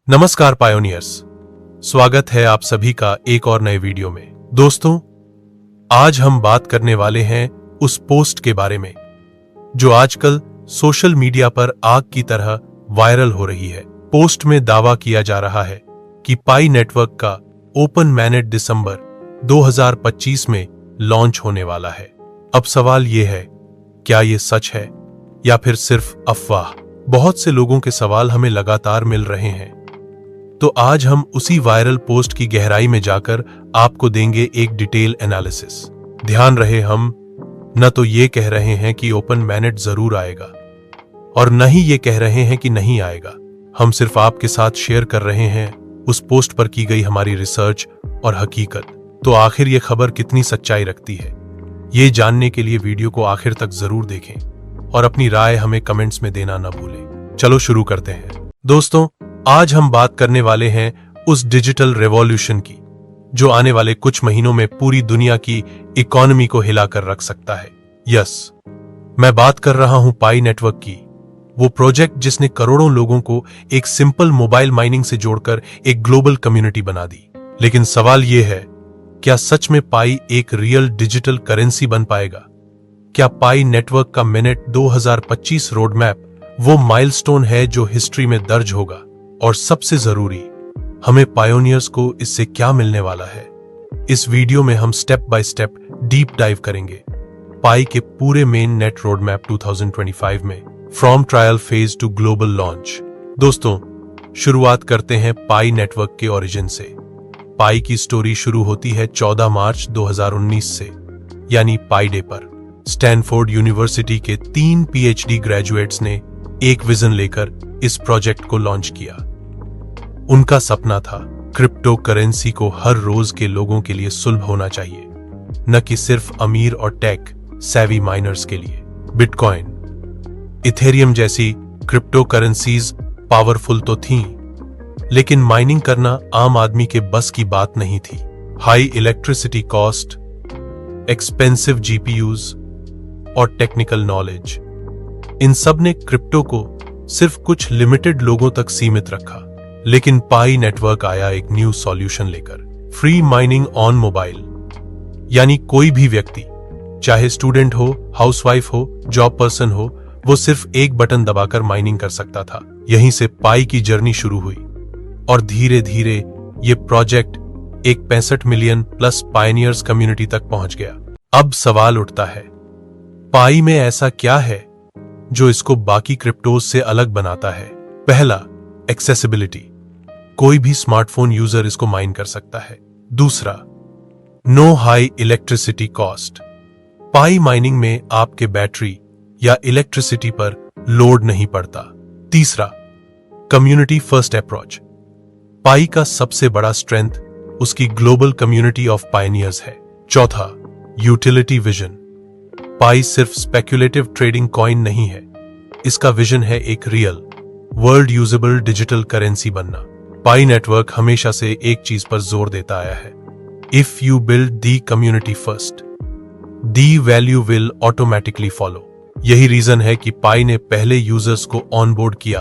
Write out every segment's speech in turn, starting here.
नमस्कार पायोनियर्स, स्वागत है आप सभी का एक और नए वीडियो में। दोस्तों, आज हम बात करने वाले हैं उस पोस्ट के बारे में जो आजकल सोशल मीडिया पर आग की तरह वायरल हो रही है। पोस्ट में दावा किया जा रहा है कि पाई नेटवर्क का ओपन मैनेट दिसंबर 2025 में लॉन्च होने वाला है। अब सवाल यह है, क्या यह सच है या फिर सिर्फ अफवाह? बहुत से लोगों के सवाल हमें लगातार मिल रहे हैं, तो आज हम उसी वायरल पोस्ट की गहराई में जाकर आपको देंगे एक डिटेल एनालिसिस। ध्यान रहे, हम न तो ये कह रहे हैं कि ओपन मैनेट जरूर आएगा और न ही ये कह रहे हैं कि नहीं आएगा। हम सिर्फ आपके साथ शेयर कर रहे हैं उस पोस्ट पर की गई हमारी रिसर्च और हकीकत। तो आखिर ये खबर कितनी सच्चाई रखती है, ये जानने के लिए वीडियो को आखिर तक जरूर देखें और अपनी राय हमें कमेंट्स में देना न भूलें। चलो शुरू करते हैं। दोस्तों, आज हम बात करने वाले हैं उस डिजिटल रेवोल्यूशन की जो आने वाले कुछ महीनों में पूरी दुनिया की इकोनॉमी को हिलाकर रख सकता है। यस, मैं बात कर रहा हूं पाई नेटवर्क की, वो प्रोजेक्ट जिसने करोड़ों लोगों को एक सिंपल मोबाइल माइनिंग से जोड़कर एक ग्लोबल कम्युनिटी बना दी। लेकिन सवाल यह है, क्या सच में पाई एक रियल डिजिटल करेंसी बन पाएगा? क्या पाई नेटवर्क का मिनट 2025 रोड मैप वो माइलस्टोन है जो हिस्ट्री में दर्ज होगा? और सबसे जरूरी, हमें पायोनियर्स को इससे क्या मिलने वाला है? इस वीडियो में हम step by step deep dive करेंगे पाई के पूरे मेन नेट रोड मैप 2025 में, from trial phase two global launch. दोस्तों, शुरुआत करते हैं पाई नेटवर्क के ओरिजिन से। पाई की स्टोरी शुरू होती है 14 मार्च 2019 से, यानी पाई डे पर। स्टैनफोर्ड यूनिवर्सिटी के 3 PhD ग्रेजुएट्स ने एक विजन लेकर इस प्रोजेक्ट को लॉन्च किया। उनका सपना था क्रिप्टो करेंसी को हर रोज के लोगों के लिए सुलभ होना चाहिए, न कि सिर्फ अमीर और टेक सैवी माइनर्स के लिए। बिटकॉइन, इथेरियम जैसी क्रिप्टो करेंसीज पावरफुल तो थीं, लेकिन माइनिंग करना आम आदमी के बस की बात नहीं थी। High electricity cost, expensive GPUs और टेक्निकल नॉलेज, इन सब ने क्रिप्टो को सिर्फ कुछ लिमिटेड लोगों तक सीमित रखा। लेकिन पाई नेटवर्क आया एक न्यू सॉल्यूशन लेकर, फ्री माइनिंग ऑन मोबाइल। यानी कोई भी व्यक्ति, चाहे स्टूडेंट हो, हाउसवाइफ हो, जॉब पर्सन हो, वो सिर्फ एक बटन दबाकर माइनिंग कर सकता था। यहीं से पाई की जर्नी शुरू हुई और धीरे धीरे ये प्रोजेक्ट एक 65 मिलियन प्लस पायनियर्स कम्युनिटी तक पहुंच गया। अब सवाल उठता है, पाई में ऐसा क्या है जो इसको बाकी क्रिप्टोज से अलग बनाता है? पहला, एक्सेसिबिलिटी, कोई भी स्मार्टफोन यूजर इसको माइन कर सकता है। दूसरा, नो हाई इलेक्ट्रिसिटी कॉस्ट, पाई माइनिंग में आपके बैटरी या इलेक्ट्रिसिटी पर लोड नहीं पड़ता। तीसरा, कम्युनिटी फर्स्ट अप्रोच, पाई का सबसे बड़ा स्ट्रेंथ उसकी ग्लोबल कम्युनिटी ऑफ पायनियर्स है। चौथा, यूटिलिटी विजन, पाई सिर्फ स्पेक्युलेटिव ट्रेडिंग कॉइन नहीं है, इसका विजन है एक real world usable digital currency बनना। पाई नेटवर्क हमेशा से एक चीज पर जोर देता आया है, if you build the community first, the value will automatically follow. यही रीजन है कि पाई ने पहले यूजर्स को ऑनबोर्ड किया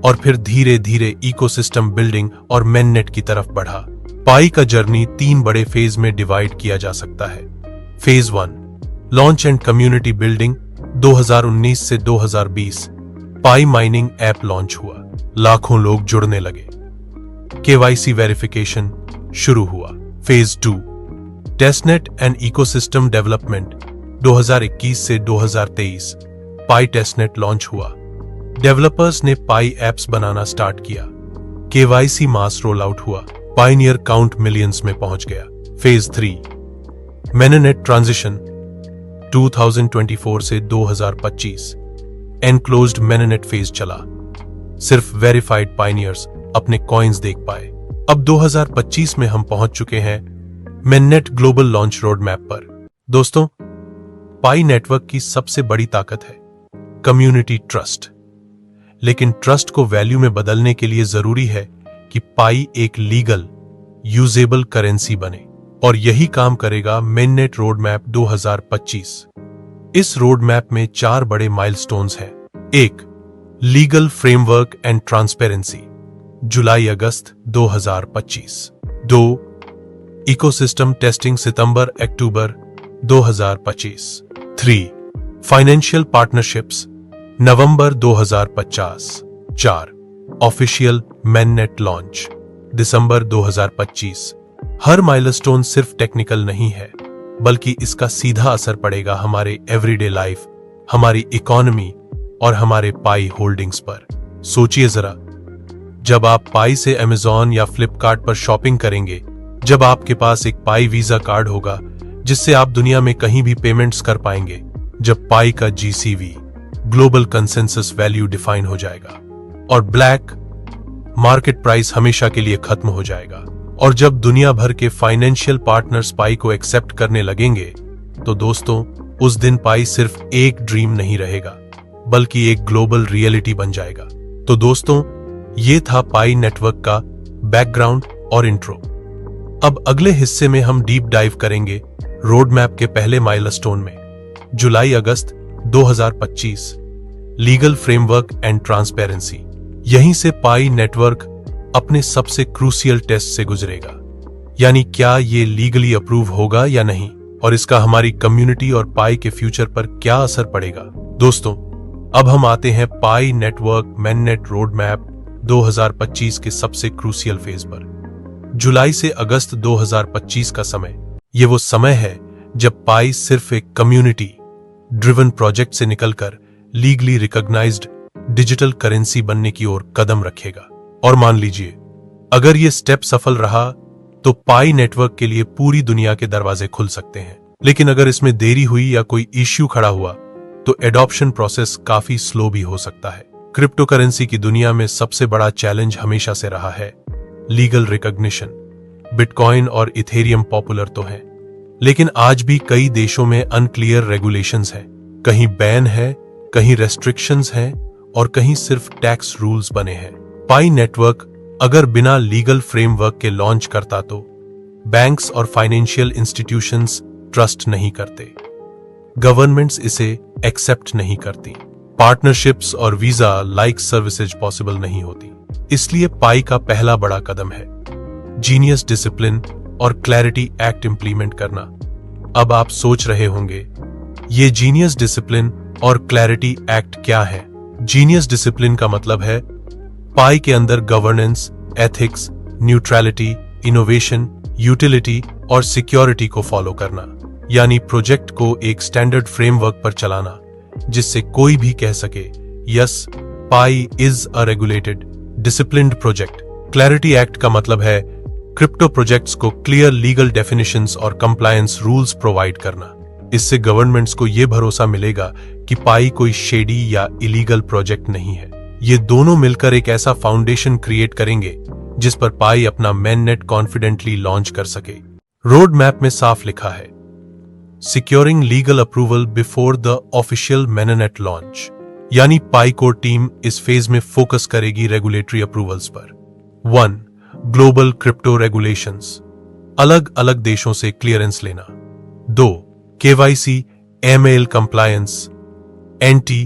और फिर धीरे धीरे इकोसिस्टम बिल्डिंग और मेननेट की तरफ बढ़ा। पाई का जर्नी 3 बड़े फेज में डिवाइड किया जा सकता है। Phase 1, launch and community building, 2019 से 2020 पाई माइनिंग ऐप लॉन्च हुआ, लाखों लोग जुड़ने लगे, KYC वेरिफिकेशन शुरू हुआ। Phase 2, testnet and ecosystem development, 2021 से 2023 पाई टेस्टनेट लॉन्च हुआ, डेवलपर्स ने पाई एप्स बनाना स्टार्ट किया, KYC मास रोल आउट हुआ, पायनियर काउंट मिलियंस में पहुंच गया। फेज 3, मेननेट ट्रांजिशन, 2024 से 2025 एनक्लोज्ड मेननेट फेज चला, सिर्फ वेरीफाइड पायनियर्स अपने कॉइन्स देख पाए। अब 2025 में हम पहुंच चुके हैं mainnet global launch road map पर। दोस्तों, पाई नेटवर्क की सबसे बड़ी ताकत है कम्युनिटी ट्रस्ट, लेकिन ट्रस्ट को वैल्यू में बदलने के लिए जरूरी है कि पाई एक लीगल यूजेबल करेंसी बने, और यही काम करेगा मेननेट रोड मैप 2025। इस रोड मैप में 4 बड़े माइलस्टोन्स हैं। 1, लीगल फ्रेमवर्क एंड ट्रांसपेरेंसी, जुलाई अगस्त 2025। 2 इकोसिस्टम टेस्टिंग सितंबर अक्टूबर 2025। 3 फाइनेंशियल पार्टनरशिप्स नवंबर 2050। 4 ऑफिशियल मैननेट लॉन्च दिसंबर 2025। हर माइलस्टोन सिर्फ टेक्निकल नहीं है, बल्कि इसका सीधा असर पड़ेगा हमारे एवरीडे लाइफ, हमारी इकोनॉमी और हमारे पाई होल्डिंग्स पर। सोचिए जरा, जब आप पाई से अमेज़न या फ्लिपकार्ट पर शॉपिंग करेंगे, जब आपके पास एक पाई वीजा कार्ड होगा जिससे आप दुनिया में कहीं भी पेमेंट्स कर पाएंगे, जब पाई का GCV global consensus value define हो जाएगा और ब्लैक मार्केट प्राइस हमेशा के लिए खत्म हो जाएगा, और जब दुनिया भर के फाइनेंशियल पार्टनर्स पाई को एक्सेप्ट करने लगेंगे, तो दोस्तों उस दिन पाई सिर्फ एक ड्रीम नहीं रहेगा, बल्कि एक ग्लोबल रियलिटी बन जाएगा। तो दोस्तों, ये था पाई नेटवर्क का बैकग्राउंड और इंट्रो। अब अगले हिस्से में हम डीप डाइव करेंगे रोड मैप के पहले माइलस्टोन में, जुलाई अगस्त 2025, लीगल फ्रेमवर्क एंड ट्रांसपेरेंसी। यहीं से पाई नेटवर्क अपने सबसे क्रूशियल टेस्ट से गुजरेगा, यानी क्या ये लीगली अप्रूव होगा या नहीं, और इसका हमारी कम्युनिटी और पाई के फ्यूचर पर क्या असर पड़ेगा। दोस्तों, अब हम आते हैं पाई नेटवर्क मैननेट रोड मैप 2025 के सबसे क्रूशियल फेज पर। जुलाई से अगस्त 2025 का समय, ये वो समय है जब पाई सिर्फ एक कम्युनिटी ड्रिवन प्रोजेक्ट से निकलकर लीगली रिकॉग्नाइज्ड डिजिटल करेंसी बनने की ओर कदम रखेगा। और मान लीजिए, अगर ये स्टेप सफल रहा तो पाई नेटवर्क के लिए पूरी दुनिया के दरवाजे खुल सकते हैं। लेकिन अगर इसमें देरी हुई या कोई इश्यू खड़ा हुआ तो एडॉप्शन प्रोसेस काफी स्लो भी हो सकता है। क्रिप्टो करेंसी की दुनिया में सबसे बड़ा चैलेंज हमेशा से रहा है लीगल रिकॉग्निशन। बिटकॉइन और इथेरियम पॉपुलर तो हैं, लेकिन आज भी कई देशों में अनक्लियर रेगुलेशंस हैं। कहीं बैन है, कहीं रेस्ट्रिक्शंस हैं और कहीं सिर्फ टैक्स रूल्स बने हैं। पाई नेटवर्क अगर बिना लीगल फ्रेमवर्क के लॉन्च करता तो बैंक्स और फाइनेंशियल इंस्टीट्यूशंस ट्रस्ट नहीं करते, गवर्नमेंट्स इसे एक्सेप्ट नहीं करती, पार्टनरशिप्स और वीजा लाइक सर्विसेज पॉसिबल नहीं होती। इसलिए पाई का पहला बड़ा कदम है जीनियस डिसिप्लिन और क्लैरिटी एक्ट इंप्लीमेंट करना। अब आप सोच रहे होंगे, ये जीनियस डिसिप्लिन और क्लैरिटी एक्ट क्या है? जीनियस डिसिप्लिन का मतलब है पाई के अंदर governance, ethics, neutrality, innovation, utility और सिक्योरिटी को फॉलो करना, यानी प्रोजेक्ट को एक स्टैंडर्ड फ्रेमवर्क पर चलाना जिससे कोई भी कह सके, yes, pi is a regulated disciplined project. Clarity act का मतलब है क्रिप्टो प्रोजेक्ट्स को क्लियर लीगल डेफिनेशंस और कंप्लायंस रूल्स प्रोवाइड करना। इससे गवर्नमेंट्स को यह भरोसा मिलेगा कि पाई कोई शेडी या इलीगल प्रोजेक्ट नहीं है। ये दोनों मिलकर एक ऐसा फाउंडेशन क्रिएट करेंगे जिस पर पाई अपना मैननेट कॉन्फिडेंटली लॉन्च कर सके। रोड मैप में साफ लिखा है, securing legal approval before the official mainnet launch, यानी पाई कोर टीम इस फेज में फोकस करेगी रेगुलेटरी अप्रूवल्स पर। 1 ग्लोबल क्रिप्टो रेगुलेशंस, अलग अलग देशों से क्लियरेंस लेना। 2 KYC ML compliance, anti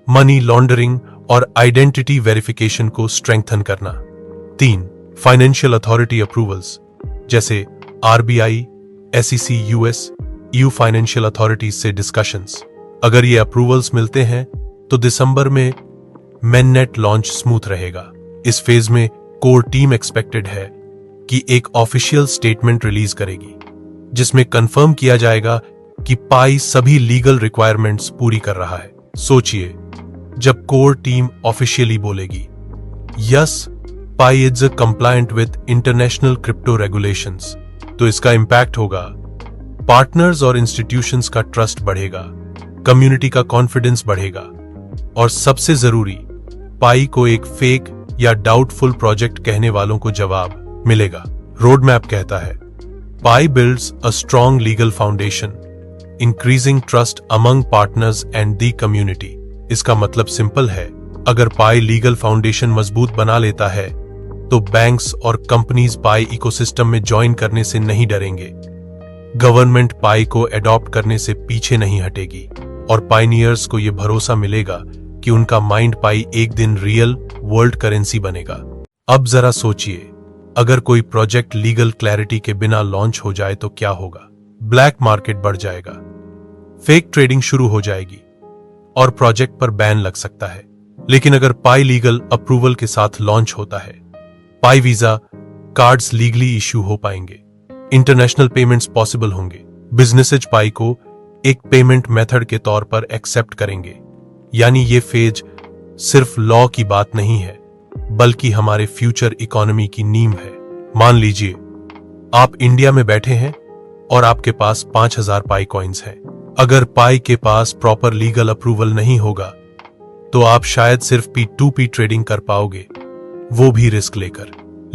money laundering और आइडेंटिटी वेरिफिकेशन को स्ट्रेंथन करना। 3 फाइनेंशियल अथॉरिटी अप्रूवल्स, जैसे RBI, SEC US, EU financial authorities से डिस्कशंस। अगर ये अप्रूवल्स मिलते हैं तो दिसंबर में मैननेट लॉन्च स्मूथ रहेगा। इस फेज में कोर टीम एक्सपेक्टेड है कि एक ऑफिशियल स्टेटमेंट रिलीज करेगी जिसमें कंफर्म किया जाएगा कि पाई सभी लीगल रिक्वायरमेंट्स पूरी कर रहा है। सोचिए, जब कोर टीम ऑफिशियली बोलेगी, yes, pi is compliant with international crypto regulations, तो इसका इंपैक्ट होगा पार्टनर्स और इंस्टीट्यूशंस का ट्रस्ट बढ़ेगा, कम्युनिटी का कॉन्फिडेंस बढ़ेगा और सबसे जरूरी, पाई को एक फेक या डाउटफुल प्रोजेक्ट कहने वालों को जवाब मिलेगा। रोड मैप कहता है, Pi builds a strong legal foundation, increasing trust among partners and the community. इसका मतलब सिंपल है, अगर पाई लीगल फाउंडेशन मजबूत बना लेता है तो बैंक्स और कंपनीज पाई इकोसिस्टम में ज्वाइन करने से नहीं डरेंगे, गवर्नमेंट पाई को एडॉप्ट करने से पीछे नहीं हटेगी और पाइनियर्स को यह भरोसा मिलेगा कि उनका माइंड पाई एक दिन रियल वर्ल्ड करेंसी बनेगा। अब जरा सोचिए, अगर कोई प्रोजेक्ट लीगल क्लैरिटी के बिना लॉन्च हो जाए तो क्या होगा? ब्लैक मार्केट बढ़ जाएगा, फेक ट्रेडिंग शुरू हो जाएगी और प्रोजेक्ट पर बैन लग सकता है। लेकिन अगर पाई लीगल अप्रूवल के साथ लॉन्च होता है, पाई वीजा कार्ड्स लीगली इश्यू हो पाएंगे, इंटरनेशनल पेमेंट्स पॉसिबल होंगे, बिजनेसेज पाई को एक पेमेंट मेथड के तौर पर एक्सेप्ट करेंगे। यानी ये फेज सिर्फ लॉ की बात नहीं है, बल्कि हमारे फ्यूचर इकोनॉमी की नींव है। मान लीजिए आप इंडिया में बैठे हैं और आपके पास 5000 पाई कॉइन्स हैं। अगर पाई के पास प्रॉपर लीगल अप्रूवल नहीं होगा तो आप शायद सिर्फ P2P ट्रेडिंग कर पाओगे, वो भी रिस्क लेकर।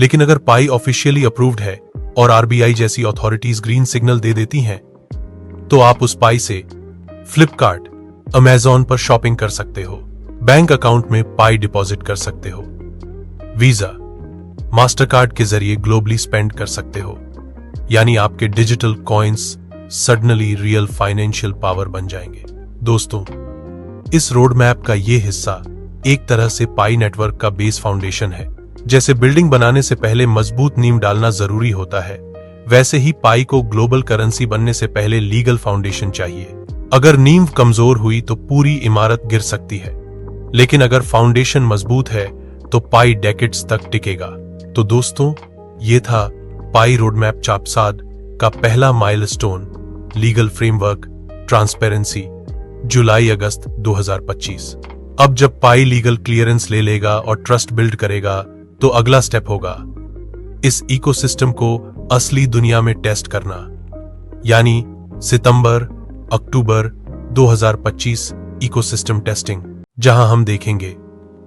लेकिन अगर पाई ऑफिशियली अप्रूव्ड है और RBI जैसी अथॉरिटीज ग्रीन सिग्नल दे देती हैं, तो आप उस पाई से फ्लिपकार्ट, अमेजॉन पर शॉपिंग कर सकते हो, बैंक अकाउंट में पाई डिपॉजिट कर सकते हो, वीजा, मास्टरकार्ड के जरिए ग्लोबली स्पेंड कर सकते हो। यानी आपके digital coins suddenly real financial power बन जाएंगे। दोस्तों, इस रोड मैप का ये हिस्सा एक तरह से पाई नेटवर्क का बेस फाउंडेशन है। जैसे बिल्डिंग बनाने से पहले मजबूत नींव डालना जरूरी होता है, वैसे ही पाई को ग्लोबल करेंसी बनने से पहले लीगल फाउंडेशन चाहिए। अगर नींव कमजोर हुई तो पूरी इमारत गिर सकती है, लेकिन अगर फाउंडेशन मजबूत है तो पाई डेकेड्स तक टिकेगा। तो दोस्तों, ये था पाई रोडमैप चापसाद का पहला माइलस्टोन, लीगल फ्रेमवर्क, ट्रांसपेरेंसी, जुलाई-अगस्त 2025। अब जब पाई लीगल क्लियरेंस ले लेगा और ट्रस्ट बिल्ड करेगा, तो अगला स्टेप होगा इस इकोसिस्टम को असली दुनिया में टेस्ट करना। यानी सितंबर-अक्टूबर 2025 इकोसिस्टम टेस्टिंग, जहां हम देखेंगे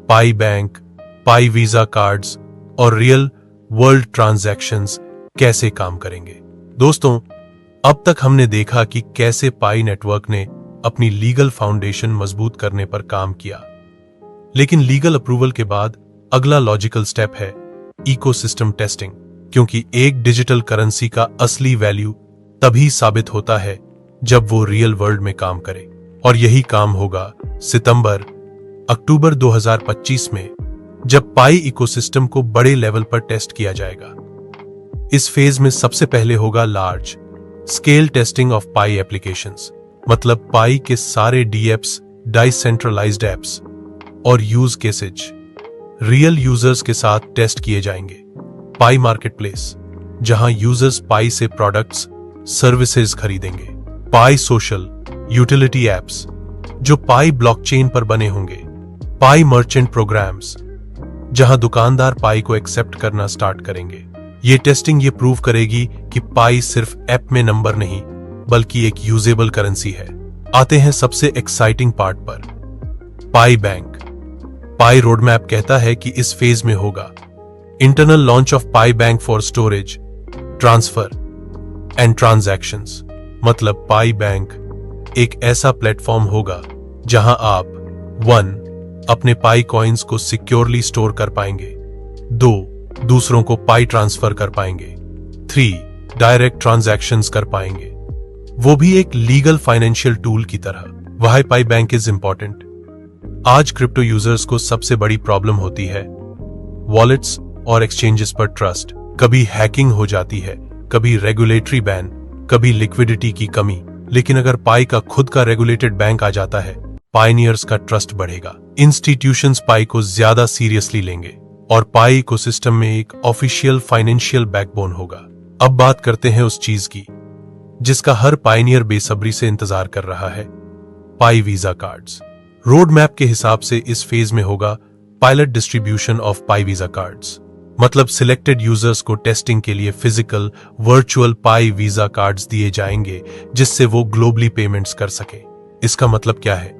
पाई बैंक, पाई वीजा कार्ड्स और रियल वर्ल्ड ट्रांजैक्शंस कैसे काम करेंगे। दोस्तों, अब तक हमने देखा कि कैसे पाई नेटवर्क ने अपनी लीगल फाउंडेशन मजबूत करने पर काम किया। लेकिन लीगल अप्रूवल के बाद अगला लॉजिकल स्टेप है इकोसिस्टम टेस्टिंग, क्योंकि एक डिजिटल करेंसी का असली वैल्यू तभी साबित होता है जब वो रियल वर्ल्ड में काम करे। और यही काम होगा सितंबर-अक्टूबर 2025 में, जब पाई इकोसिस्टम को बड़े लेवल पर टेस्ट किया जाएगा। इस फेज में सबसे पहले होगा large scale testing of pi applications, मतलब पाई के सारे डीएप्स, डिसेंट्रलाइज्ड एप्स और यूज केसेज रियल यूजर्स के साथ टेस्ट किए जाएंगे। पाई मार्केटप्लेस, जहां यूजर्स पाई से प्रोडक्ट्स, सर्विसेज खरीदेंगे। पाई सोशल यूटिलिटी एप्स, जो पाई ब्लॉकचेन पर बने होंगे। पाई मर्चेंट प्रोग्राम्स, जहां दुकानदार पाई को एक्सेप्ट करना स्टार्ट करेंगे। ये टेस्टिंग ये प्रूव करेगी कि पाई सिर्फ ऐप में नंबर नहीं, बल्कि एक यूजेबल करेंसी है। आते हैं सबसे एक्साइटिंग पार्ट पर, पाई बैंक। पाई रोडमैप कहता है कि इस फेज में होगा internal launch of pi bank for storage, transfer and transactions. मतलब पाई बैंक एक ऐसा प्लेटफॉर्म होगा जहां आप 1. अपने पाई कॉइन्स को सिक्योरली स्टोर कर पाएंगे, 2. दूसरों को पाई ट्रांसफर कर पाएंगे, 3. डायरेक्ट ट्रांजैक्शंस कर पाएंगे, वो भी एक लीगल फाइनेंशियल टूल की तरह। Why Pi bank is important. आज क्रिप्टो यूजर्स को सबसे बड़ी प्रॉब्लम होती है वॉलेट्स और एक्सचेंजेस पर ट्रस्ट। कभी हैकिंग हो जाती है, कभी रेगुलेटरी बैन, कभी लिक्विडिटी की कमी। लेकिन अगर पाई का खुद का रेगुलेटेड बैंक आ जाता है, पायनियर्स का ट्रस्ट बढ़ेगा, इंस्टीट्यूशंस पाई को ज्यादा सीरियसली लेंगे और पाई इकोसिस्टम में एक ऑफिशियल फाइनेंशियल बैकबोन होगा। अब बात करते हैं उस चीज की जिसका हर पायनियर बेसब्री से इंतजार कर रहा है, पाई वीजा कार्ड्स। रोड मैप के हिसाब से इस फेज में होगा pilot distribution of pi visa cards, मतलब सिलेक्टेड यूजर्स को टेस्टिंग के लिए फिजिकल वर्चुअल पाई वीजा कार्ड्स दिए जाएंगे, जिससे वो ग्लोबली पेमेंट्स कर सके। इसका मतलब क्या है?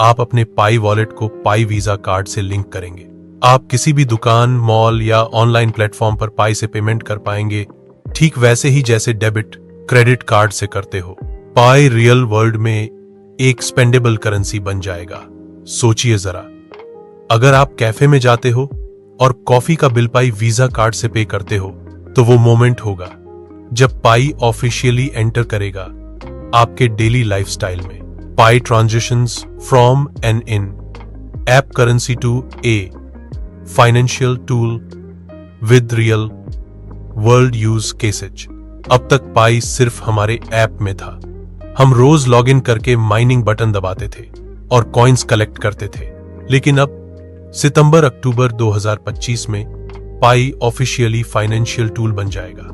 आप अपने पाई वॉलेट को पाई वीजा कार्ड से लिंक करेंगे। आप किसी भी दुकान, मॉल या ऑनलाइन प्लेटफॉर्म पर पाई से पेमेंट कर पाएंगे, ठीक वैसे ही जैसे डेबिट क्रेडिट कार्ड से करते हो। पाई रियल वर्ल्ड में एक स्पेंडेबल करेंसी बन जाएगा। सोचिए जरा, अगर आप कैफे में जाते हो और कॉफी का बिल पाई वीजा कार्ड से पे करते हो, तो वो मोमेंट होगा जब पाई ऑफिशियली एंटर करेगा आपके डेली लाइफस्टाइल में। Pi transitions from an in app currency to a financial tool with real world use cases. अब तक पाई सिर्फ हमारे ऐप में था। हम रोज लॉगिन करके माइनिंग बटन दबाते थे और कॉइन्स कलेक्ट करते थे। लेकिन अब सितंबर-अक्टूबर 2025 में पाई ऑफिशियली फाइनेंशियल टूल बन जाएगा।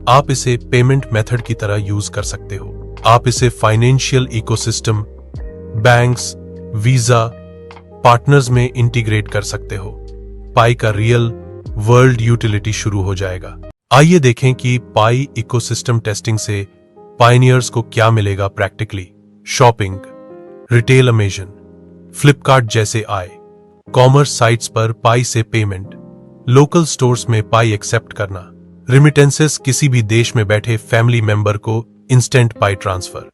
आप इसे पेमेंट मेथड की तरह यूज कर सकते हो। आप इसे financial ecosystem, banks, visa, partners में इंटीग्रेट कर सकते हो। पाई का रियल वर्ल्ड यूटिलिटी शुरू हो जाएगा। आइए देखें कि पाई इकोसिस्टम टेस्टिंग से पायनियर्स को क्या मिलेगा practically. Shopping, retail, Amazon, Flipkart जैसे आए कॉमर्स साइट्स पर पाई से पेमेंट, लोकल स्टोर्स में पाई एक्सेप्ट करना, रिमिटेंसेस, किसी भी देश में बैठे फैमिली मेंबर को इंस्टेंट पाई ट्रांसफर,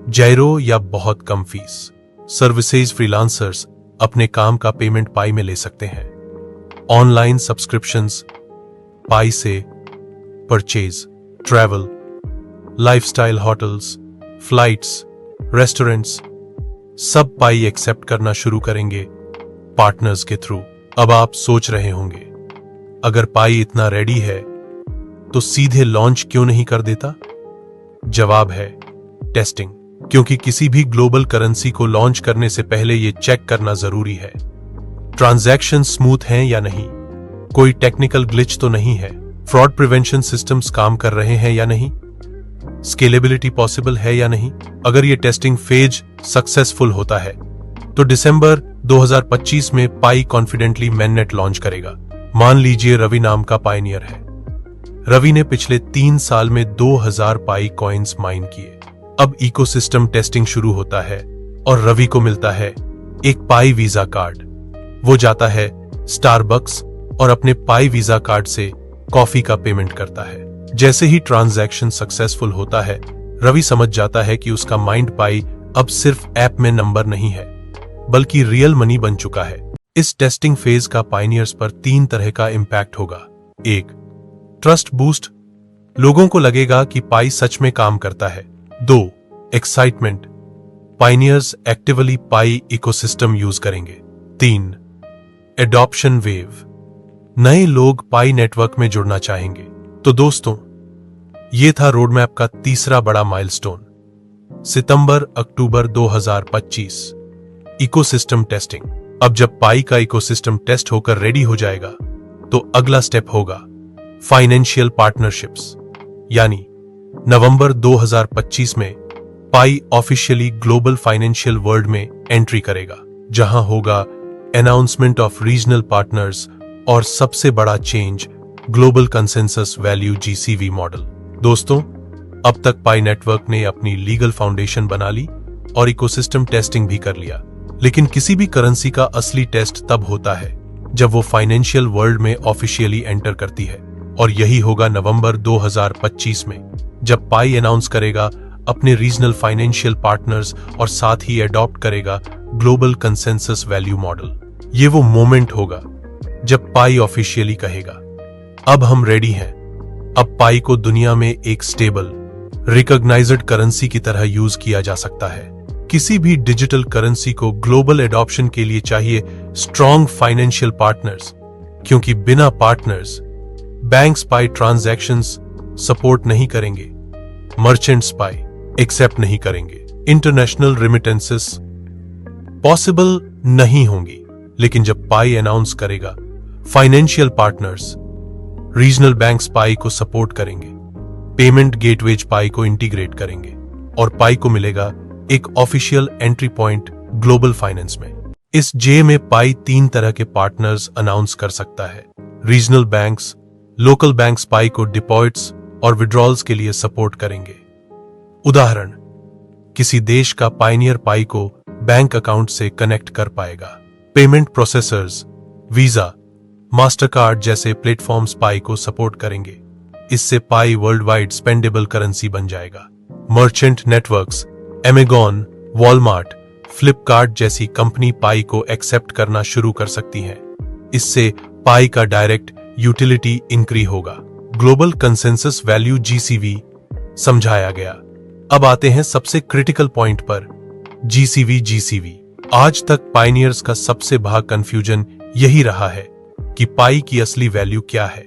जायरो या बहुत कम फीस सर्विसेज, फ्रीलांसर्स अपने काम का पेमेंट पाई में ले सकते हैं। ऑनलाइन सब्सक्रिप्शंस पाई से, purchase, travel, lifestyle, hotels, flights, restaurants सब पाई एक्सेप्ट करना शुरू करेंगे पार्टनर्स के थ्रू। अब आप सोच रहे होंगे, अगर पाई इतना रेडी है तो सीधे लॉन्च क्यों नहीं कर देता? जवाब है टेस्टिंग। क्योंकि किसी भी ग्लोबल करेंसी को लॉन्च करने से पहले यह चेक करना जरूरी है ट्रांजैक्शन स्मूथ हैं या नहीं, कोई टेक्निकल ग्लिच तो नहीं है, फ्रॉड प्रिवेंशन सिस्टम्स काम कर रहे हैं या नहीं, स्केलेबिलिटी पॉसिबल है या नहीं। अगर ये टेस्टिंग फेज सक्सेसफुल होता है तो दिसंबर 2025 में पाई कॉन्फिडेंटली मेननेट लॉन्च करेगा। मान लीजिए रवि नाम का पायनियर है। रवि ने पिछले 3 साल में 2000 पाई कॉइन्स माइन किए। अब इकोसिस्टम टेस्टिंग शुरू होता है और रवि को मिलता है एक पाई वीजा कार्ड। वो जाता है स्टारबक्स और अपने पाई वीजा कार्ड से कॉफी का पेमेंट करता है। जैसे ही ट्रांजैक्शन सक्सेसफुल होता है, रवि समझ जाता है कि उसका माइंड पाई अब सिर्फ ऐप में नंबर नहीं है, बल्कि रियल मनी बन चुका है। इस टेस्टिंग फेज का पायनियर्स पर 3 तरह का इंपैक्ट होगा। 1, ट्रस्ट बूस्ट, लोगों को लगेगा कि पाई सच में काम करता है। 2, एक्साइटमेंट, पायनियर्स एक्टिवली पाई इकोसिस्टम यूज करेंगे। 3, एडॉप्शन वेव, नए लोग पाई नेटवर्क में जुड़ना चाहेंगे। तो दोस्तों, यह था रोडमैप का तीसरा बड़ा माइलस्टोन, सितंबर-अक्टूबर 2025, इकोसिस्टम टेस्टिंग। अब जब पाई का इकोसिस्टम टेस्ट होकर रेडी हो जाएगा तो अगला स्टेप होगा फाइनेंशियल पार्टनरशिप्स, यानी नवंबर 2025 में पाई ऑफिशियली ग्लोबल फाइनेंशियल वर्ल्ड में एंट्री करेगा, जहां होगा अनाउंसमेंट ऑफ रीजनल पार्टनर्स और सबसे बड़ा change global consensus value GCV model. दोस्तों, अब तक पाई नेटवर्क ने अपनी लीगल फाउंडेशन बना ली और इकोसिस्टम टेस्टिंग भी कर लिया, लेकिन किसी भी करेंसी का असली टेस्ट तब होता है जब वो फाइनेंशियल वर्ल्ड में ऑफिशियली एंटर करती है, और यही होगा नवंबर 2025 में, जब पाई अनाउंस करेगा अपने रीजनल फाइनेंशियल पार्टनर्स और साथ ही अडॉप्ट करेगा ग्लोबल कंसेंसस वैल्यू मॉडल। ये वो मोमेंट होगा जब पाई ऑफिशियली कहेगा, अब हम रेडी हैं। अब पाई को दुनिया में एक स्टेबल, रिकॉग्नाइज्ड करेंसी की तरह यूज किया जा सकता है। किसी भी डिजिटल करेंसी को ग्लोबल एडॉप्शन के लिए चाहिए स्ट्रॉन्ग फाइनेंशियल पार्टनर्स, क्योंकि बिना पार्टनर्स बैंक्स पाई ट्रांजैक्शंस सपोर्ट नहीं करेंगे, मर्चेंट्स पाई एक्सेप्ट नहीं करेंगे, इंटरनेशनल रिमिटेंसेस पॉसिबल नहीं होंगी। लेकिन जब पाई अनाउंस करेगा, financial partners, regional banks Pi को सपोर्ट करेंगे, पेमेंट गेटवेज पाई को इंटीग्रेट करेंगे और पाई को मिलेगा एक official entry point global finance में। इस जे में पाई 3 तरह के पार्टनर्स अनाउंस कर सकता है। Regional banks, local banks Pi को डिपॉजिट्स और विड्रॉल्स के लिए सपोर्ट करेंगे। उदाहरण, किसी देश का पायनियर पाई को बैंक अकाउंट से कनेक्ट कर पाएगा। पेमेंट प्रोसेसर्स, वीजा, मास्टरकार्ड जैसे प्लेटफॉर्म्स पाई को सपोर्ट करेंगे। इससे पाई वर्ल्ड वाइड स्पेंडेबल करेंसी बन जाएगा। Merchant networks, Amazon, Walmart, Flipkart जैसी कंपनी पाई को एक्सेप्ट करना शुरू कर सकती हैं। इससे पाई का डायरेक्ट यूटिलिटी इंक्री होगा। ग्लोबल कंसेंसस वैल्यू GCV समझाया गया। अब आते हैं सबसे क्रिटिकल पॉइंट पर, GCV। आज तक पायनियर्स का सबसे बड़ा कंफ्यूजन यही रहा है कि पाई की असली वैल्यू क्या है।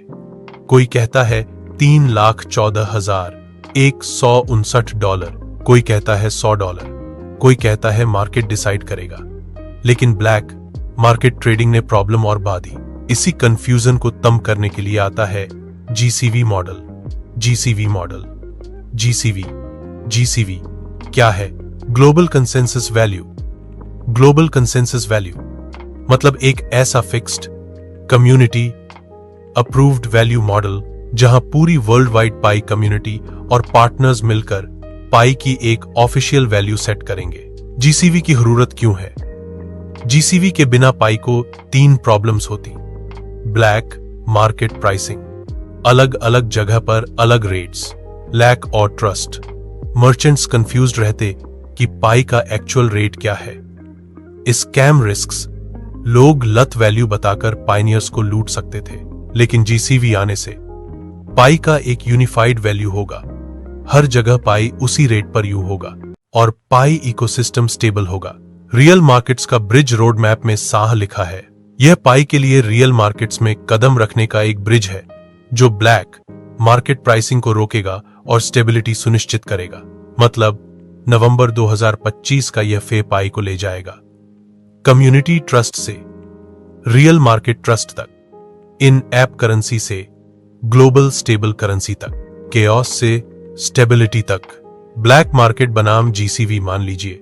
कोई कहता है $3,14,159, कोई कहता है $100, कोई कहता है मार्केट डिसाइड करेगा। लेकिन ब्लैक मार्केट ट्रेडिंग ने प्रॉब्लम और बढ़ा दी। इसी कंफ्यूजन को कम करने के लिए आता है जीसीवी मॉडल। जीसीवी क्या है? Global consensus value. Global consensus value मतलब एक ऐसा fixed, community approved value model जहां पूरी वर्ल्ड वाइड पाई कम्युनिटी और पार्टनर्स मिलकर पाई की एक ऑफिशियल वैल्यू सेट करेंगे। जीसीवी की जरूरत क्यों है? जीसीवी के बिना पाई को 3 प्रॉब्लम्स होती। ब्लैक मार्केट प्राइसिंग, अलग अलग जगह पर अलग रेट्स, लैक और ट्रस्ट, मर्चेंट्स कंफ्यूज्ड रहते कि पाई का एक्चुअल रेट क्या है। स्कैम रिस्क्स, लोग लत वैल्यू बताकर पायनियर्स को लूट सकते थे। लेकिन जीसीवी आने से पाई का एक यूनिफाइड वैल्यू होगा, हर जगह पाई उसी रेट पर यू होगा और पाई इकोसिस्टम स्टेबल होगा। रियल मार्केट्स का ब्रिज रोड मैप में साह लिखा है। यह पाई के लिए रियल मार्केट्स में कदम रखने का एक ब्रिज है जो ब्लैक मार्केट प्राइसिंग को रोकेगा और स्टेबिलिटी सुनिश्चित करेगा। मतलब नवंबर 2025 का यह फे पाई को ले जाएगा कम्युनिटी ट्रस्ट से रियल मार्केट ट्रस्ट तक, इन ऐप करेंसी से ग्लोबल स्टेबल करेंसी तक, केओस से स्टेबिलिटी तक। ब्लैक मार्केट बनाम जीसीवी मान लीजिए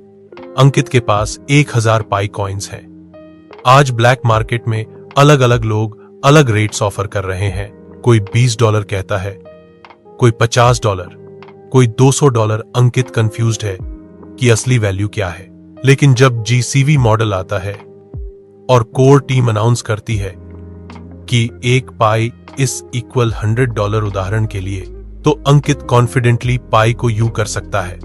अंकित के पास 1000 पाई कॉइन्स हैं। आज ब्लैक मार्केट में अलग अलग लोग अलग रेट्स ऑफर कर रहे हैं। कोई $20 कहता है, कोई $50, कोई $200। अंकित कंफ्यूज्ड है कि असली वैल्यू क्या है। लेकिन जब जीसीवी मॉडल आता है और कोर टीम अनाउंस करती है कि एक पाई इस इक्वल $100 उदाहरण के लिए, तो अंकित कॉन्फिडेंटली पाई को यू कर सकता है।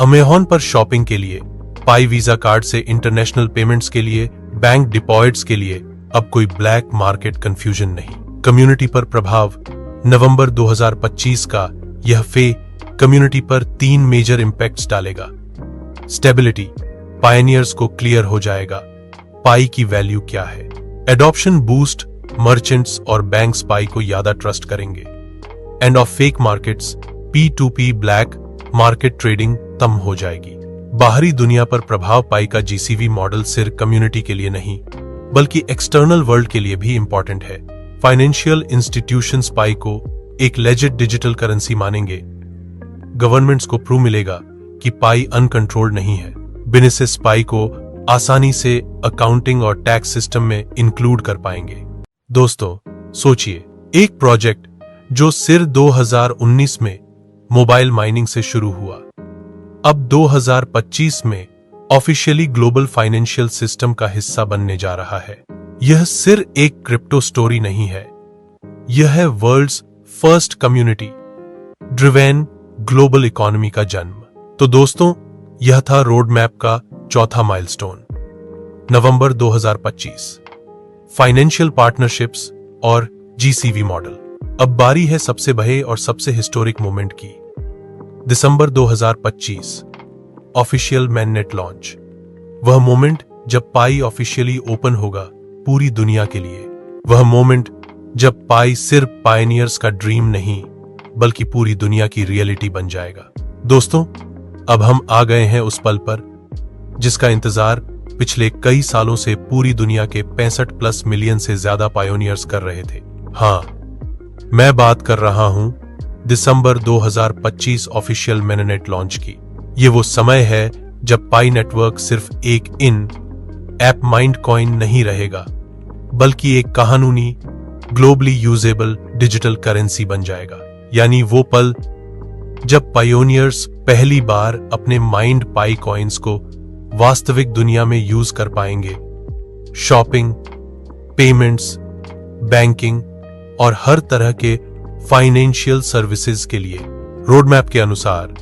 अमेज़न पर शॉपिंग के लिए पाई, वीजा कार्ड से इंटरनेशनल पेमेंट्स के लिए, बैंक डिपॉजिट्स के लिए अब कोई ब्लैक मार्केट कंफ्यूजन नहीं। कम्युनिटी पर प्रभाव। नवंबर 2025 का यह फे कम्युनिटी पर 3 मेजर इंपैक्ट्स डालेगा। स्टेबिलिटी, पायनियर्स को क्लियर हो जाएगा पाई की वैल्यू क्या है। एडॉप्शन बूस्ट, मर्चेंट्स और बैंक्स पाई को ज्यादा ट्रस्ट करेंगे। End of fake markets, P2P black market trading कम हो जाएगी। बाहरी दुनिया पर प्रभाव। पाई का जीसीवी मॉडल सिर्फ कम्युनिटी के लिए नहीं बल्कि एक्सटर्नल वर्ल्ड के लिए भी इंपॉर्टेंट है। फाइनेंशियल इंस्टीट्यूशंस पाई को एक लेजिट डिजिटल करेंसी मानेंगे। गवर्नमेंट्स को प्रूव मिलेगा कि पाई अनकंट्रोल्ड नहीं है। बिजनेसेस पाई को आसानी से अकाउंटिंग और टैक्स सिस्टम में इंक्लूड कर पाएंगे। दोस्तों सोचिए, एक प्रोजेक्ट जो सिर्फ 2019 में मोबाइल माइनिंग से शुरू हुआ, अब 2025 में ऑफिशियली ग्लोबल फाइनेंशियल सिस्टम का हिस्सा बनने जा रहा है। यह सिर्फ एक क्रिप्टो स्टोरी नहीं है, यह है world's first community driven global economy का जन्म। तो दोस्तों, यह था रोड मैप का चौथा माइलस्टोन, नवंबर 2025, फाइनेंशियल पार्टनरशिप्स और जीसीवी मॉडल। अब बारी है सबसे बड़े और सबसे हिस्टोरिक मोमेंट की। दिसंबर 2025, ऑफिशियल मैननेट लॉन्च। वह मोमेंट जब पाई ऑफिशियली ओपन होगा पूरी दुनिया के लिए। वह मोमेंट जब पाई सिर्फ पायनियर्स का ड्रीम नहीं बल्कि पूरी दुनिया की रियलिटी बन जाएगा। दोस्तों, अब हम आ गए हैं उस पल पर जिसका इंतजार पिछले कई सालों से पूरी दुनिया के 65+ मिलियन से ज्यादा पायोनियर्स कर रहे थे। हाँ, मैं बात कर रहा हूं दिसंबर 2025 ऑफिशियल मैननेट लॉन्च की। ये वो समय है जब पाई नेटवर्क सिर्फ एक इन ऐप माइंड कॉइन नहीं रहेगा बल्कि एक कानूनी ग्लोबली यूजेबल डिजिटल करेंसी बन जाएगा। यानी वो पल जब पायोनियर्स पहली बार अपने माइंड पाई कॉइन्स को वास्तविक दुनिया में यूज कर पाएंगे। शॉपिंग, पेमेंट्स, बैंकिंग और हर तरह के फाइनेंशियल सर्विसेज के लिए रोडमैप के अनुसार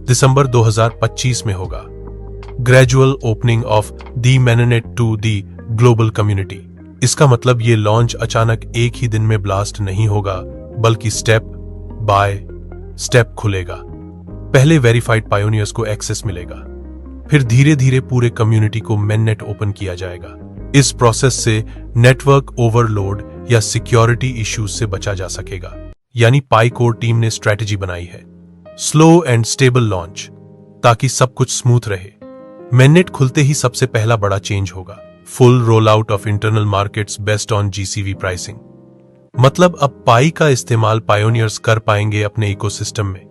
दिसंबर 2025 में होगा gradual opening of the mainnet to the global community. इसका मतलब ये लॉन्च अचानक एक ही दिन में ब्लास्ट नहीं होगा बल्कि स्टेप बाय स्टेप खुलेगा। पहले वेरीफाइड पायोनियर्स को एक्सेस मिलेगा, फिर धीरे धीरे पूरे कम्युनिटी को मैननेट ओपन किया जाएगा। इस प्रोसेस से नेटवर्क ओवरलोड या सिक्योरिटी इश्यूज से बचा जा सकेगा। यानी पाई कोर टीम ने स्ट्रेटेजी बनाई है, स्लो एंड स्टेबल लॉन्च, ताकि सब कुछ स्मूथ रहे। मेननेट खुलते ही सबसे पहला बड़ा चेंज होगा, full roll out of internal markets based on GCV pricing. मतलब अब पाई का इस्तेमाल पायोनियर्स कर पाएंगे अपने इकोसिस्टम में।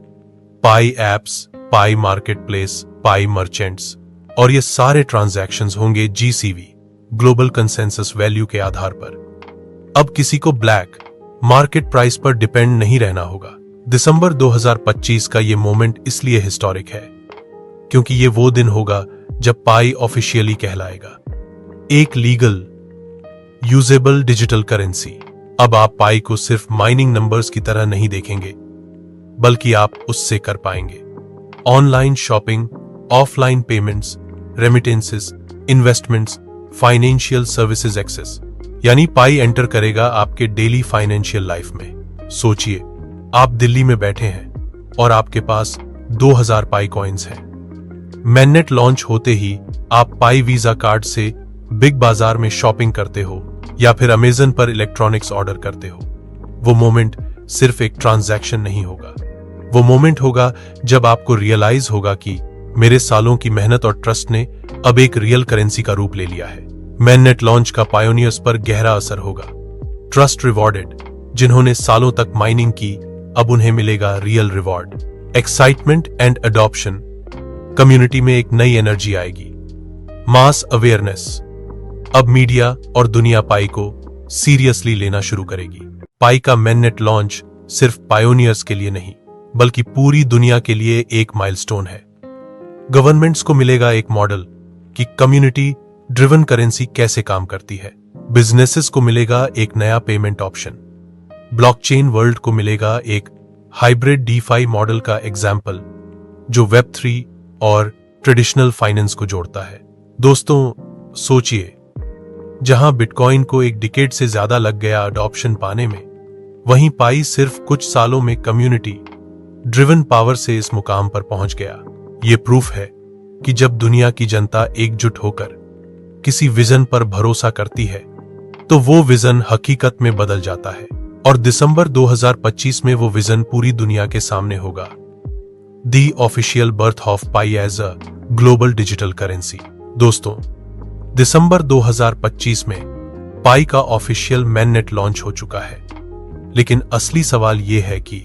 पाई एप्स, पाई मार्केट प्लेस, पाई मर्चेंट्स, और ये सारे ट्रांजैक्शंस होंगे जीसीवी, ग्लोबल कंसेंसस वैल्यू के आधार पर। अब किसी को ब्लैक मार्केट प्राइस पर डिपेंड नहीं रहना होगा। दिसंबर 2025 का ये मोमेंट इसलिए हिस्टोरिक है क्योंकि ये वो दिन होगा जब पाई ऑफिशियली कहलाएगा एक लीगल यूजेबल डिजिटल करेंसी। अब आप पाई को सिर्फ माइनिंग नंबर्स की तरह नहीं देखेंगे, बल्कि आप उससे कर पाएंगे online shopping, offline payments, remittances, investments, financial services access. यानी पाई एंटर करेगा आपके डेली फाइनेंशियल लाइफ में। सोचिए, आप दिल्ली में बैठे हैं और आपके पास 2000 पाई कॉइन्स हैं। मेननेट लॉन्च होते ही आप पाई वीजा कार्ड से बिग बाजार में शॉपिंग करते हो या फिर अमेजन पर इलेक्ट्रॉनिक्स ऑर्डर करते हो। वो मोमेंट सिर्फ एक ट्रांजैक्शन नहीं होगा, वो मोमेंट होगा जब आपको रियलाइज होगा कि मेरे सालों की मेहनत और ट्रस्ट ने अब एक रियल करेंसी का रूप ले लिया है। मेननेट लॉन्च का पायोनियर्स पर गहरा असर होगा। ट्रस्ट रिवॉर्डेड, जिन्होंने सालों तक माइनिंग की, अब उन्हें मिलेगा real reward. Excitement and adoption, community में एक नई एनर्जी आएगी। मास अवेयरनेस, अब मीडिया और दुनिया पाई को सीरियसली लेना शुरू करेगी। पाई का मेननेट लॉन्च सिर्फ पायोनियर्स के लिए नहीं, बल्कि पूरी दुनिया के लिए एक माइलस्टोन है। गवर्नमेंट्स को मिलेगा एक मॉडल कि कम्युनिटी ड्रिवन करेंसी कैसे काम करती है। बिजनेसेस को मिलेगा एक नया पेमेंट ऑप्शन। ब्लॉकचेन वर्ल्ड को मिलेगा एक हाइब्रिड डीफाई मॉडल का एग्जाम्पल जो वेब3 और ट्रेडिशनल फाइनेंस को जोड़ता है। दोस्तों, सोचिए, जहां बिटकॉइन को एक डिकेड से ज्यादा लग गया अडॉप्शन पाने में, वहीं पाई सिर्फ कुछ सालों में कम्युनिटी ड्रिवन पावर से इस मुकाम पर पहुंच गया। ये प्रूफ है कि जब दुनिया की जनता एकजुट होकर किसी विजन पर भरोसा करती है तो वो विजन हकीकत में बदल जाता है। और दिसंबर 2025 में वो विजन पूरी दुनिया के सामने होगा, the official birth of Pi as a global digital currency. दोस्तों, दिसंबर 2025 में पाई का ऑफिशियल मेननेट लॉन्च हो चुका है, लेकिन असली सवाल ये है कि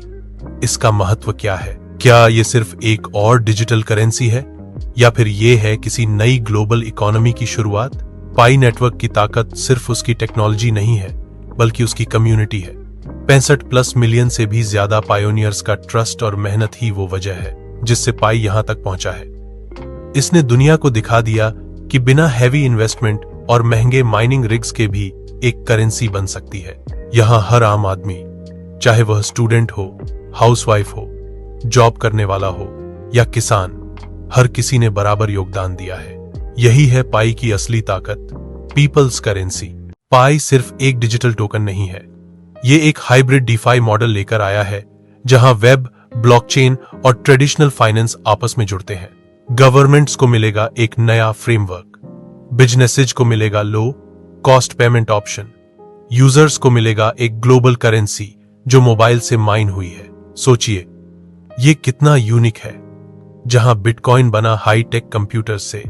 इसका महत्व क्या है। क्या ये सिर्फ एक और डिजिटल करेंसी है या फिर ये है किसी नई ग्लोबल इकोनॉमी की शुरुआत? पाई नेटवर्क की ताकत सिर्फ उसकी टेक्नोलॉजी नहीं है, बल्कि उसकी कम्युनिटी है। 65+ मिलियन से भी ज्यादा पायोनियर्स का ट्रस्ट और मेहनत ही वो वजह है जिससे पाई यहां तक पहुंचा है। इसने दुनिया को दिखा दिया कि बिना हैवी इन्वेस्टमेंट और महंगे माइनिंग रिग्स के भी एक करेंसी बन सकती है। यहां हर आम आदमी, चाहे वह स्टूडेंट हो, हाउसवाइफ हो, जॉब करने वाला हो या किसान, हर किसी ने बराबर योगदान दिया है। यही है पाई की असली ताकत, पीपल्स करेंसी। पाई सिर्फ एक डिजिटल टोकन नहीं है, ये एक हाइब्रिड डीफाई मॉडल लेकर आया है जहां वेब, ब्लॉकचेन और ट्रेडिशनल फाइनेंस आपस में जुड़ते हैं। गवर्नमेंट्स को मिलेगा एक नया फ्रेमवर्क, बिजनेसेज को मिलेगा low cost payment option, users को मिलेगा एक ग्लोबल करेंसी जो मोबाइल से माइन हुई है। सोचिए, ये कितना यूनिक है। जहां बिटकॉइन बना हाई टेक कंप्यूटर से,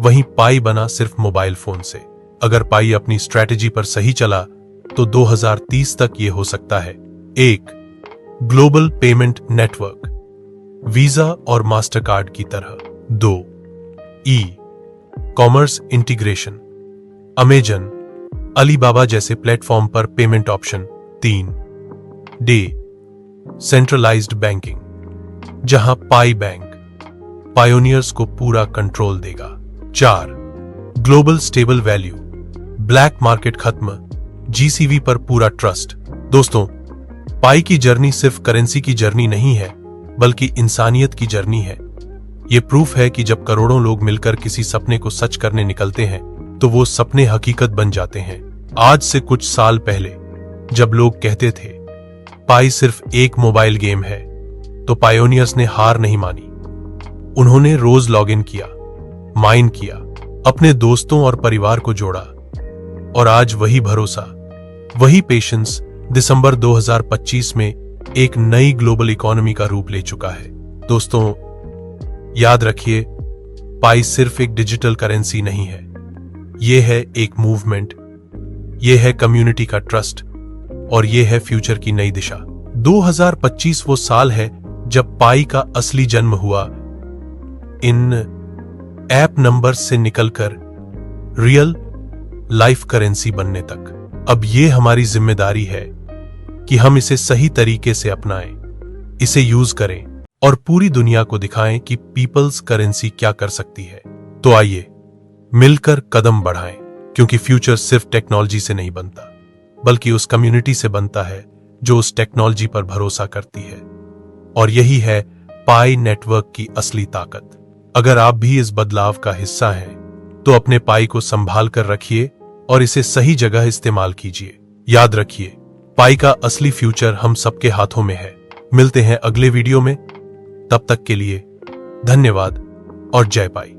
वहीं पाई बना सिर्फ मोबाइल फोन से। अगर पाई अपनी स्ट्रैटेजी पर सही चला तो 2030 तक ये हो सकता है एक ग्लोबल पेमेंट नेटवर्क, वीजा और मास्टरकार्ड की तरह। 2 e commerce integration, Amazon, Alibaba जैसे प्लेटफॉर्म पर payment option. 3 day centralised banking, जहां पाई बैंक पायोनियर्स को पूरा कंट्रोल देगा। 4 global stable value, black market खत्म, जीसीवी पर पूरा ट्रस्ट। दोस्तों, पाई की जर्नी सिर्फ करेंसी की जर्नी नहीं है, बल्कि इंसानियत की जर्नी है। यह प्रूफ है कि जब करोड़ों लोग मिलकर किसी सपने को सच करने निकलते हैं तो वो सपने हकीकत बन जाते हैं। आज से कुछ साल पहले जब लोग कहते थे पाई सिर्फ एक मोबाइल गेम है, तो पायोनियर्स ने हार नहीं मानी। उन्होंने रोज लॉगिन किया, माइन किया, अपने दोस्तों और परिवार को जोड़ा, और आज वही भरोसा वही पेशेंस दिसंबर 2025 में एक नई ग्लोबल इकोनॉमी का रूप ले चुका है। दोस्तों, याद रखिए, पाई सिर्फ एक डिजिटल करेंसी नहीं है। यह है एक मूवमेंट, यह है कम्युनिटी का ट्रस्ट और यह है फ्यूचर की नई दिशा। 2025 वो साल है जब पाई का असली जन्म हुआ, इन ऐप नंबर्स से निकलकर रियल लाइफ करेंसी बनने तक। अब ये हमारी जिम्मेदारी है कि हम इसे सही तरीके से अपनाएं, इसे यूज करें और पूरी दुनिया को दिखाएं कि पीपल्स करेंसी क्या कर सकती है। तो आइए मिलकर कदम बढ़ाएं, क्योंकि फ्यूचर सिर्फ टेक्नोलॉजी से नहीं बनता, बल्कि उस कम्युनिटी से बनता है जो उस टेक्नोलॉजी पर भरोसा करती है। और यही है पाई नेटवर्क की असली ताकत। अगर आप भी इस बदलाव का हिस्सा हैं, तो अपने पाई को संभाल कर रखिए और इसे सही जगह इस्तेमाल कीजिए। याद रखिए, पाई का असली फ्यूचर हम सबके हाथों में है। मिलते हैं अगले वीडियो में, तब तक के लिए धन्यवाद और जय पाई।